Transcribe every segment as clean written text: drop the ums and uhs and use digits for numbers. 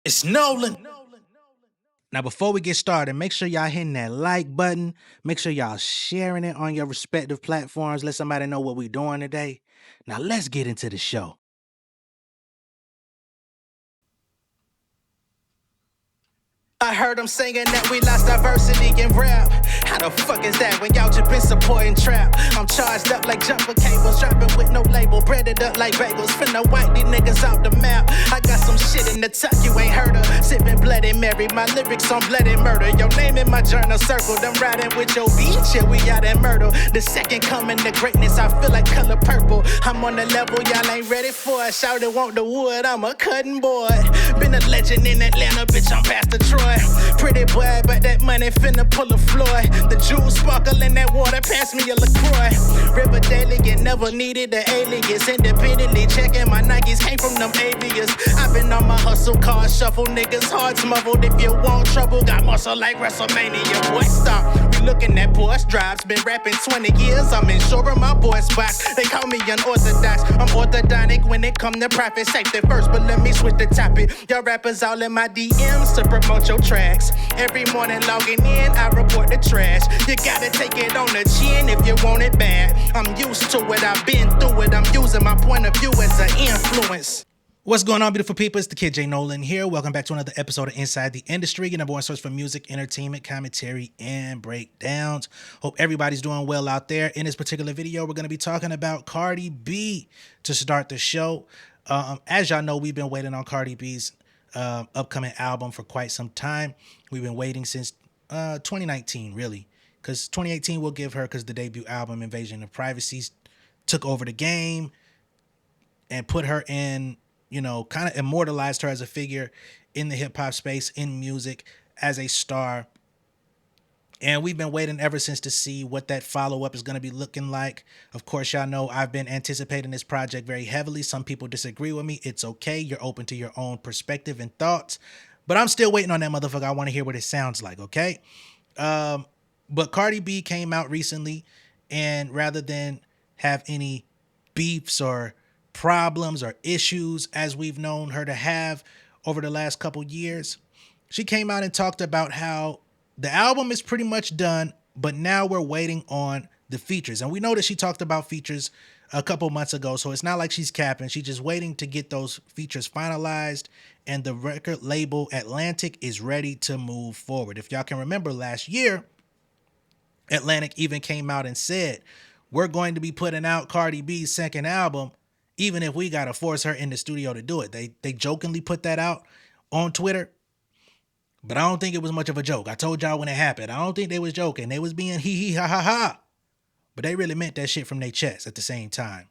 It's Nolan. Now, before we get started, make sure y'all hitting that like button. Make sure y'all sharing it on your respective platforms. Let somebody know what we're doing today. Now, let's get into the show. I heard them singing that we lost diversity in rap. How the fuck is that when y'all just been supporting trap? I'm charged up like jumper cables, dropping with no label, breaded up like bagels, finna wipe these niggas off the map. I got some shit in the tuck you ain't heard of, sipping Bloody Mary, my lyrics on bloody murder. Your name in my journal circled, I'm riding with your beach, yeah, we out in murder. The second coming to greatness, I feel like color purple. I'm on the level y'all ain't ready for it. Shout it, want the wood, I'm a cutting board. Been a legend in Atlanta, bitch, I'm past the Troy. Pretty boy, but that money finna pull a Floyd. The jewels sparkle in that water, pass me a LaCroix. Riverdale, you never needed an alias. Independently checking my Nikes, came from them avias. I've been on my hustle, car shuffle, niggas hearts muffled. If you want trouble, got muscle like WrestleMania. Boy, stop, we looking at Porsche drives. Been rapping 20 years, I'm insuring my voice box. They call me unorthodox, I'm orthodontic when it come to profit. Safety first, but let me switch the topic. Y'all rappers all in my DMs to promote your tracks. Every morning logging in, I report the trash. You gotta take it on the chin if you want it bad. I'm used to it, I've been through it. I'm using my point of view as an influence. What's going on, beautiful people? It's the kid J Nolan here. Welcome back to another episode of Inside the Industry, your number one source for music, entertainment, commentary, and breakdowns. Hope everybody's doing well out there. In this particular video, we're going to be talking about Cardi B to start the show. As y'all know, we've been waiting on Cardi B's upcoming album for quite some time. We've been waiting since 2019, really, because 2018 will give her, because the debut album Invasion of Privacy took over the game and put her in, you know, kind of immortalized her as a figure in the hip-hop space, in music, as a star. And we've been waiting ever since to see what that follow-up is going to be looking like. Of course, y'all know I've been anticipating this project very heavily. Some people disagree with me. It's okay. You're open to your own perspective and thoughts. But I'm still waiting on that motherfucker. I want to hear what it sounds like, okay? But Cardi B came out recently, and rather than have any beefs or problems or issues as we've known her to have over the last couple years, she came out and talked about how the album is pretty much done, but now we're waiting on the features. And we know that she talked about features a couple months ago, so it's not like she's capping. She's just waiting to get those features finalized, and the record label Atlantic is ready to move forward. If y'all can remember, last year, Atlantic even came out and said, we're going to be putting out Cardi B's second album, even if we got to force her in the studio to do it. They jokingly put that out on Twitter, but I don't think it was much of a joke. I told y'all when it happened, I don't think they was joking. They was being hee ha ha ha. But they really meant that shit from their chest at the same time.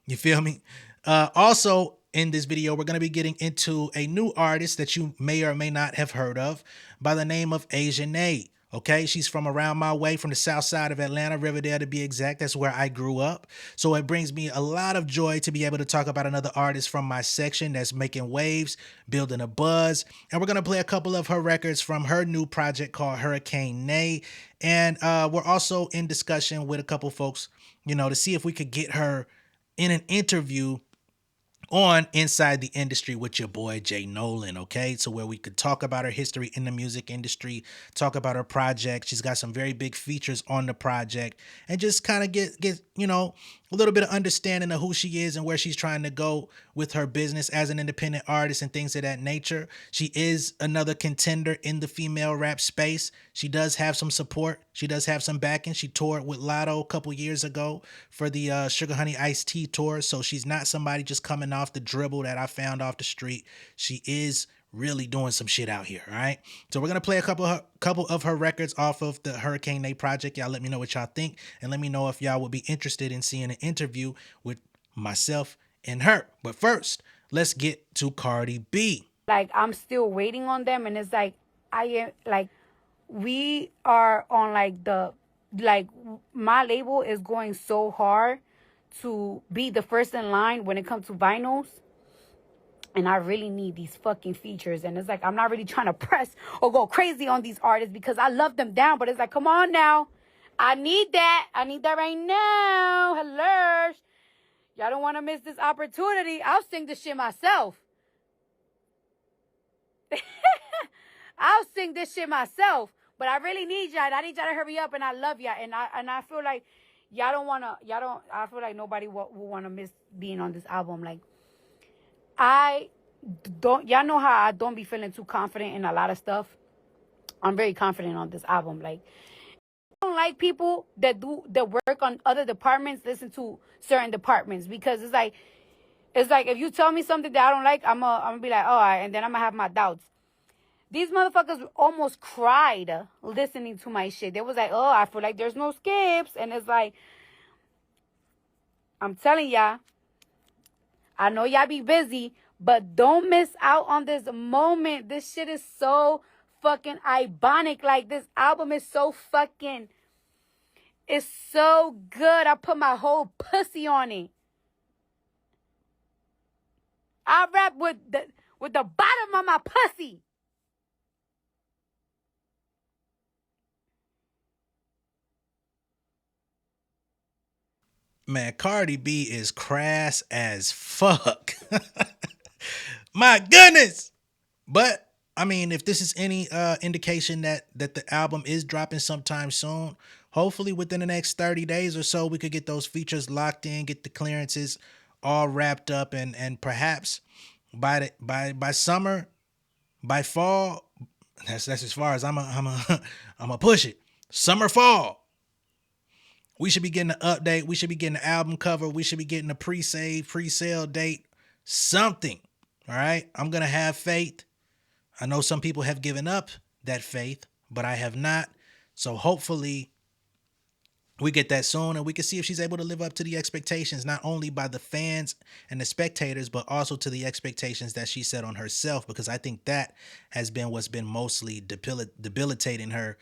You feel me? Also, in this video, we're going to be getting into a new artist that you may or may not have heard of by the name of Asianae. Okay, she's from around my way, from the south side of Atlanta, Riverdale to be exact. That's where I grew up. So it brings me a lot of joy to be able to talk about another artist from my section that's making waves, building a buzz. And we're going to play a couple of her records from her new project called Hurricane. And we're also in discussion with a couple folks, you know, to see if we could get her in an interview on Inside the Industry with your boy J Nolan, okay? So where we could talk about her history in the music industry, talk about her project. She's got some very big features on the project, and just kind of get you know, a little bit of understanding of who she is and where she's trying to go with her business as an independent artist and things of that nature. She is another contender in the female rap space. She does have some support. She does have some backing. She toured with Lotto a couple years ago for the Sugar Honey Iced Tea tour. So she's not somebody just coming off the dribble that I found off the street. She is really doing some shit out here, all right? So we're going to play a couple of her records off of the Hurricane project. Y'all let me know what y'all think, and let me know if y'all would be interested in seeing an interview with myself and her. But first, let's get to Cardi B. Like, I'm still waiting on them, and it's like, we are on, my label is going so hard to be the first in line when it comes to vinyls. And I really need these fucking features. And it's like, I'm not really trying to press or go crazy on these artists because I love them down. But it's like, come on now. I need that. I need that right now. Hello. Y'all don't want to miss this opportunity. I'll sing this shit myself. sing this shit myself. But I really need y'all. I need y'all to hurry up, and I love y'all. And I feel like I feel like nobody will want to miss being on this album. Like, I don't, y'all know how I don't be feeling too confident in a lot of stuff. I'm very confident on this album. Like, I don't like people that work on other departments listen to certain departments, because it's like if you tell me something that I don't like, I'm gonna be like, oh, all right, and then I'm gonna have my doubts. These motherfuckers almost cried listening to my shit. They was like, oh, I feel like there's no skips. And it's like, I'm telling y'all, I know y'all be busy, but don't miss out on this moment. This shit is so fucking iconic. Like, this album is so fucking, it's so good. I put my whole pussy on it. I rap with the bottom of my pussy. Man, Cardi B is crass as fuck. My goodness. But I mean, if this is any indication that the album is dropping sometime soon, hopefully within the next 30 days or so, we could get those features locked in, get the clearances all wrapped up, and perhaps by summer, by fall, that's as far as I'm a push it. Summer, fall, we should be getting an update. We should be getting an album cover. We should be getting a pre-sale date, something. All right. I'm going to have faith. I know some people have given up that faith, but I have not. So hopefully we get that soon, and we can see if she's able to live up to the expectations, not only by the fans and the spectators, but also to the expectations that she set on herself, because I think that has been what's been mostly debilitating her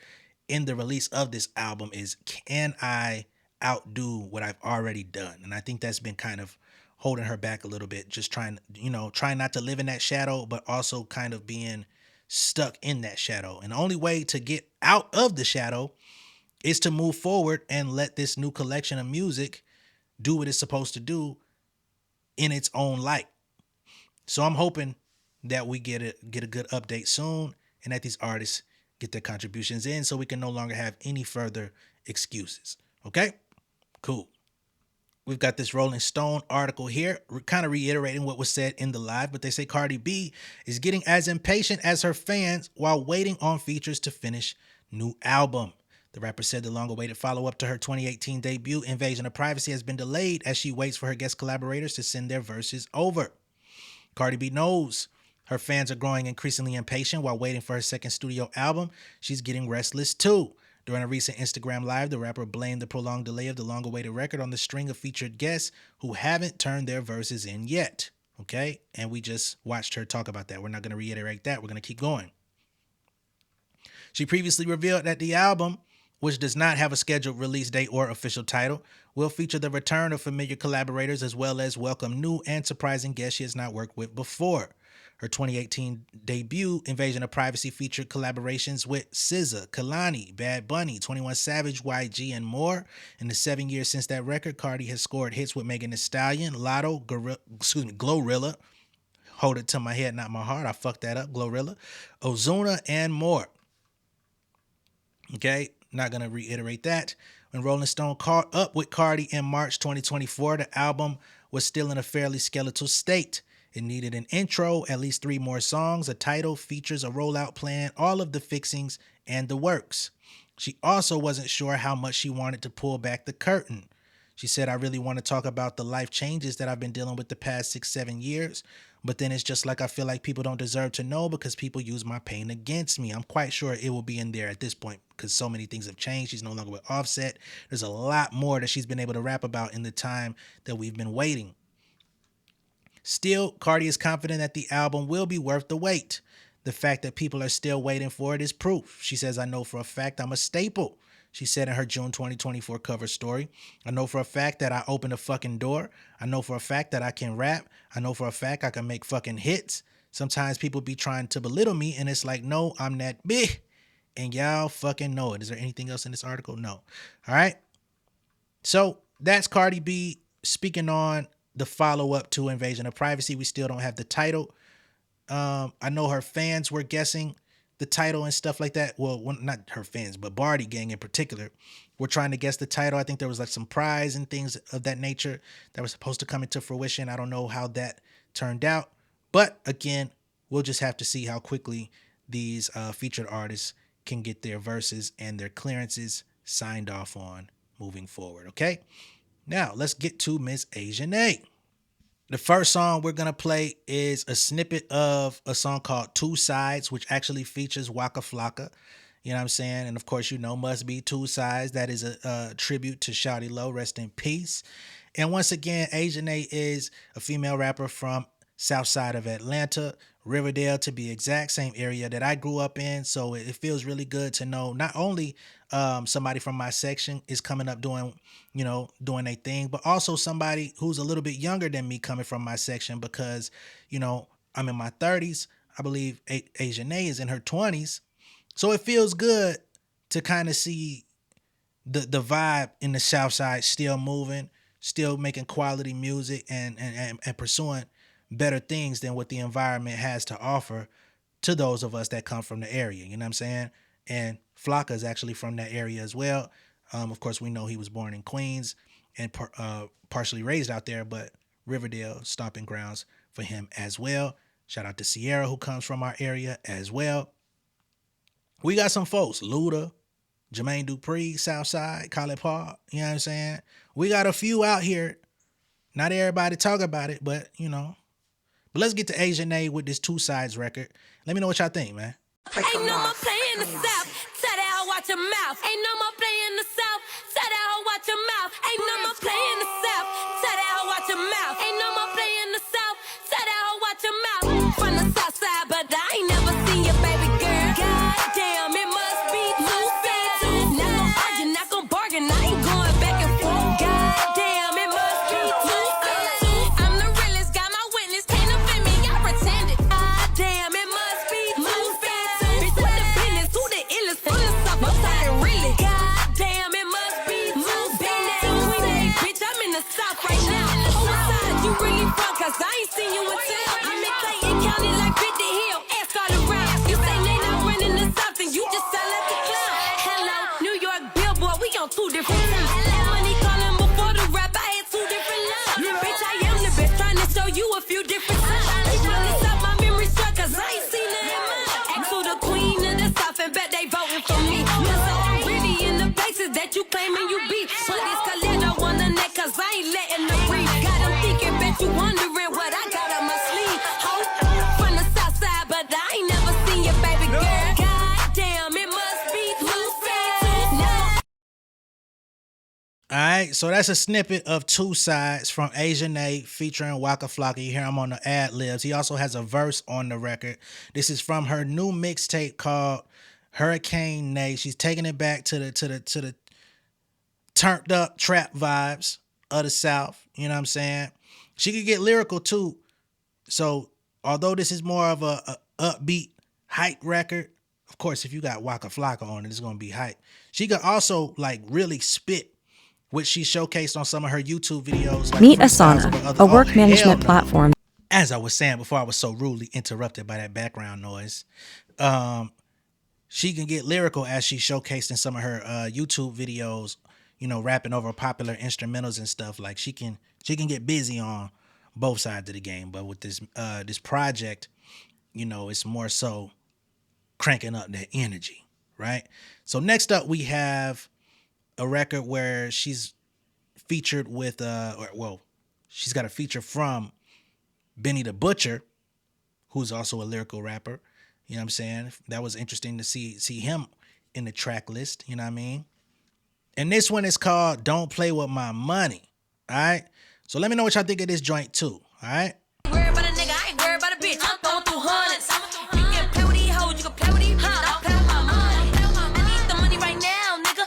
in the release of this album is, can I outdo what I've already done? And I think that's been kind of holding her back a little bit, just trying not to live in that shadow, but also kind of being stuck in that shadow. And the only way to get out of the shadow is to move forward and let this new collection of music do what it's supposed to do in its own light. So I'm hoping that we get a good update soon, and that these artists get their contributions in so we can no longer have any further excuses. Okay? Cool. We've got this Rolling Stone article here, kind of reiterating what was said in the live, but they say Cardi B is getting as impatient as her fans while waiting on features to finish new album. The rapper said the long-awaited follow-up to her 2018 debut, Invasion of Privacy, has been delayed as she waits for her guest collaborators to send their verses over. Cardi B knows her fans are growing increasingly impatient while waiting for her second studio album. She's getting restless too. During a recent Instagram Live, the rapper blamed the prolonged delay of the long-awaited record on the string of featured guests who haven't turned their verses in yet. Okay? And we just watched her talk about that. We're not going to reiterate that. We're going to keep going. She previously revealed that the album, which does not have a scheduled release date or official title, will feature the return of familiar collaborators as well as welcome new and surprising guests she has not worked with before. Her 2018 debut, Invasion of Privacy, featured collaborations with SZA, Kehlani, Bad Bunny, 21 Savage, YG, and more. In the 7 years since that record, Cardi has scored hits with Megan Thee Stallion, Lotto, Glorilla, hold it to my head, not my heart, I fucked that up, Glorilla, Ozuna, and more. Okay, not going to reiterate that. When Rolling Stone caught up with Cardi in March 2024, the album was still in a fairly skeletal state. It needed an intro, at least 3 more songs, a title, features, a rollout plan, all of the fixings, and the works. She also wasn't sure how much she wanted to pull back the curtain. She said, I really want to talk about the life changes that I've been dealing with the past 6-7 years, but then it's just like I feel like people don't deserve to know because people use my pain against me. I'm quite sure it will be in there at this point because so many things have changed. She's no longer with Offset. There's a lot more that she's been able to rap about in the time that we've been waiting. Still, Cardi is confident that the album will be worth the wait. The fact that people are still waiting for it is proof. She says, I know for a fact I'm a staple. She said in her June 2024 cover story, I know for a fact that I opened a fucking door. I know for a fact that I can rap. I know for a fact I can make fucking hits. Sometimes people be trying to belittle me, and it's like, no, I'm that big. And y'all fucking know it. Is there anything else in this article? No. All right. So that's Cardi B speaking on the follow-up to Invasion of Privacy. We still don't have the title. I know her fans were guessing the title and stuff like that. Well, not her fans, but Bardi Gang in particular, were trying to guess the title. I think there was like some prize and things of that nature that were supposed to come into fruition. I don't know how that turned out, but again, we'll just have to see how quickly these featured artists can get their verses and their clearances signed off on moving forward. Okay, now let's get to Miss Asianae. The first song we're going to play is a snippet of a song called Two Sides, which actually features Waka Flocka. You know what I'm saying? And of course, you know, Must Be Two Sides. That is a tribute to Shawty Lo. Rest in peace. And once again, Asianae is a female rapper from south side of Atlanta, Riverdale to be exact, same area that I grew up in. So it feels really good to know not only somebody from my section is coming up doing a thing, but also somebody who's a little bit younger than me coming from my section, because, you know, I'm in my 30s. I believe Asianae is in her 20s. So it feels good to kind of see the vibe in the south side still moving, still making quality music and pursuing better things than what the environment has to offer to those of us that come from the area. You know what I'm saying? And Flocka is actually from that area as well. Of course, we know he was born in Queens and partially raised out there, but Riverdale, stomping grounds for him as well. Shout out to Sierra, who comes from our area as well. We got some folks, Luda, Jermaine Dupri, Southside, Khaled Paul, you know what I'm saying? We got a few out here. Not everybody talk about it, but, you know. But let's get to Asianae with this Two Sides record. Let me know what y'all think, man. Ain't no more play in the South. Tell that hoe watch your mouth. Ain't no more play in the South. Tell that hoe watch your mouth. Ain't no more play in the South. Tell that hoe watch your mouth. Ain't no more play in the South. Tell that hoe watch your mouth. From the South side, but I ain't never seen your baby girl. Goddamn, it must be two sides. Not gon' argue, not gon' bargain. I ain't going back and forth. Goddamn, it must be two sides. I'm the realest, got my witness. Can't offend me, y'all pretending. Goddamn, it must be two sides. Bitch, what the business? Who the illest? From the South, I'm talking really. Goddamn, it must be two sides. Bitch, I'm in the South right now. Whose side you really from? Cause I ain't seen you in town. I'm in Clayton County like 50 Hill. Ask all around. You say they not running the South, and you just sound like a clown. Hello, New York Billboard, we on two different times. That money calling before the rap, I had two different lines. Bitch, I am the best, trying to show you a few different sides. They trying to stop my memory struck, cause I ain't seen it in mine. Ask who the queen of the South, and bet they voting for me. Cause I'm really in the places that you claiming you be. Put this Contender on the neck, cause I ain't letting them breathe. Got them thinking, bet you wondering what I got on my sleeve. Ho, from the South side, but I ain't never seen your baby girl. Goddamn, it must be two sides. No. All right, so that's a snippet of Two Sides from Asianae featuring Waka Flocka. You hear him on the ad-libs. He also has a verse on the record. This is from her new mixtape called Hurricane Nay. She's taking it back to the turned up trap vibes of the South. You know what I'm saying? She could get lyrical too. So although this is more of a upbeat hype record, of course, if you got Waka Flocka on it, it's gonna be hype. She could also like really spit, which she showcased on some of her YouTube videos. Like Meet freestyles Asana, with other- a work oh, hell management no. platform. As I was saying before, I was so rudely interrupted by that background noise. She can get lyrical, as she showcased in some of her YouTube videos, you know, rapping over popular instrumentals and stuff. Like she can get busy on both sides of the game. But with this this project, you know, it's more so cranking up that energy, right? So next up we have a record where she's featured with she's got a feature from Benny the Butcher, who's also a lyrical rapper. You know what I'm saying? That was interesting to see him in the track list, you know what I mean? And this one is called Don't Play With My Money. All right? So let me know what y'all think of this joint too. All right? Worried about a nigga, I ain't worried about a bitch. I'm throwing through hundreds. You can play with these hoes, you can play with these hoes. Don't play with my money. I need the money right now, nigga.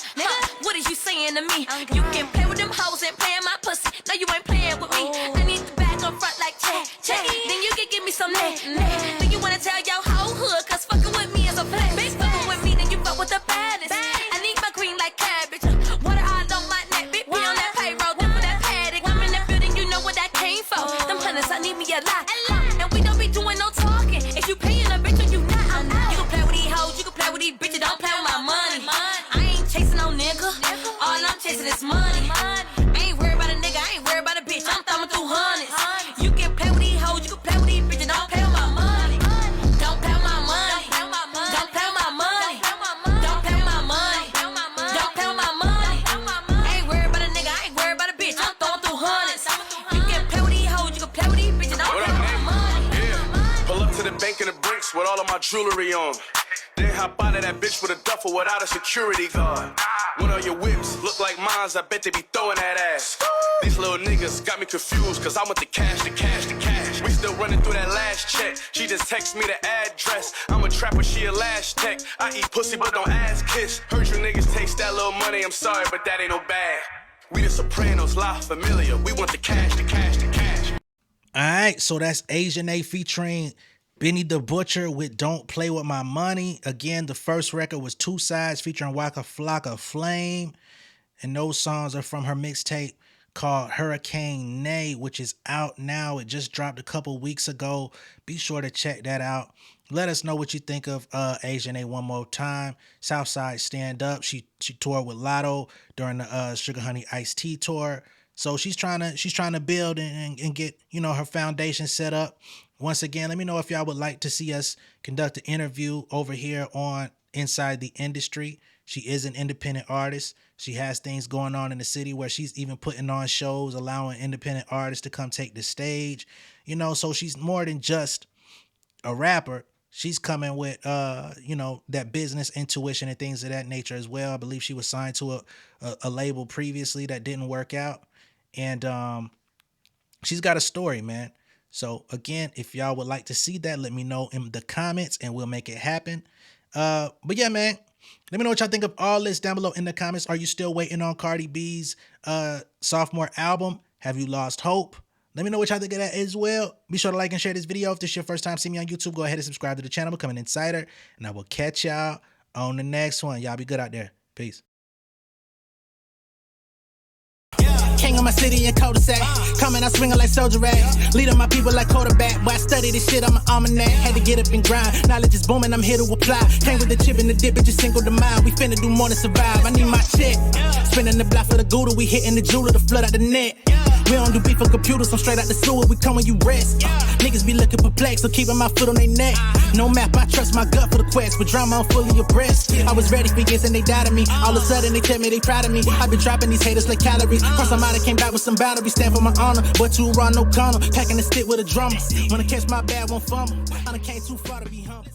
What is you saying to me? You can play with them hoes and play in my pussy. No, you ain't playing with me. I need the back up front like check, check. Then you can give me some neck. Then you wanna tell your whole hood, cause fucking with me is a play. Bitch, fucking with me, then you fuck with the baddest. I need my green like cabbage. Water all on my neck, bitch, be on that payroll. Then for that paddock, I'm in that building, you know what I came for. Them hunters, I need me a lot. And we don't be doing no talking. If you paying a bitch or you not, I'm not. You can play with these hoes, of my jewelry on. Then hop out of that bitch with a duffel without a security guard. One of your whips look like mines, I bet they be throwing that ass. These little niggas got me confused, cause I want the cash, the cash, the cash. We still running through that last check. She just text me the address. I'm a trapper, she a last tech. I eat pussy, but don't ass kiss. Heard you niggas taste that little money, I'm sorry, but that ain't no bag. We the Sopranos, La Familia. We want the cash, the cash, the cash. Alright, so that's Asianae featuring Benny the Butcher with Don't Play With My Money. Again, the first record was Two Sides featuring Waka Flocka Flame. And those songs are from her mixtape called Hurricane Nay, which is out now. It just dropped a couple weeks ago. Be sure to check that out. Let us know what you think of Asianae one more time. Southside Stand Up. She toured with Lotto during the Sugar Honey Iced Tea tour. So she's trying to build and get, you know, her foundation set up. Once again, let me know if y'all would like to see us conduct an interview over here on Inside the Industry. She is an independent artist. She has things going on in the city where she's even putting on shows, allowing independent artists to come take the stage. You know, so she's more than just a rapper. She's coming with, you know, that business intuition and things of that nature as well. I believe she was signed to a label previously that didn't work out. And she's got a story, man. So, again, if y'all would like to see that, let me know in the comments and we'll make it happen. But, yeah, man, let me know what y'all think of all this down below in the comments. Are you still waiting on Cardi B's sophomore album? Have you lost hope? Let me know what y'all think of that as well. Be sure to like and share this video. If this is your first time seeing me on YouTube, go ahead and subscribe to the channel, become an insider, and I will catch y'all on the next one. Y'all be good out there. Peace. King of my city and cul-de-sac. Coming out swinging like soldier rag. Leading my people like quarterback. But I study this shit, I'm an almanac. Had to get up and grind. Knowledge is booming, I'm here to apply. Came with the chip and the dip, it just single the mind. We finna do more than survive. I need my check. Spinning the block for the Gouda. We hitting the jeweler to flood out the net. We don't do beef for computers, I'm straight out the sewer. We come when you rest. Niggas be looking perplexed, so keeping my foot on their neck. No map, I trust my gut for the quest. With drama, I'm fully abreast. I was ready for years and they died of me. All of a sudden they tell me they proud of me. I been dropping these haters like calories. Cross them out, I came back with some boundaries. Stand for my honor, but you run no corner. Packing the stick with a drummer. Wanna catch my bad, won't fumble. I done came too far to be humble.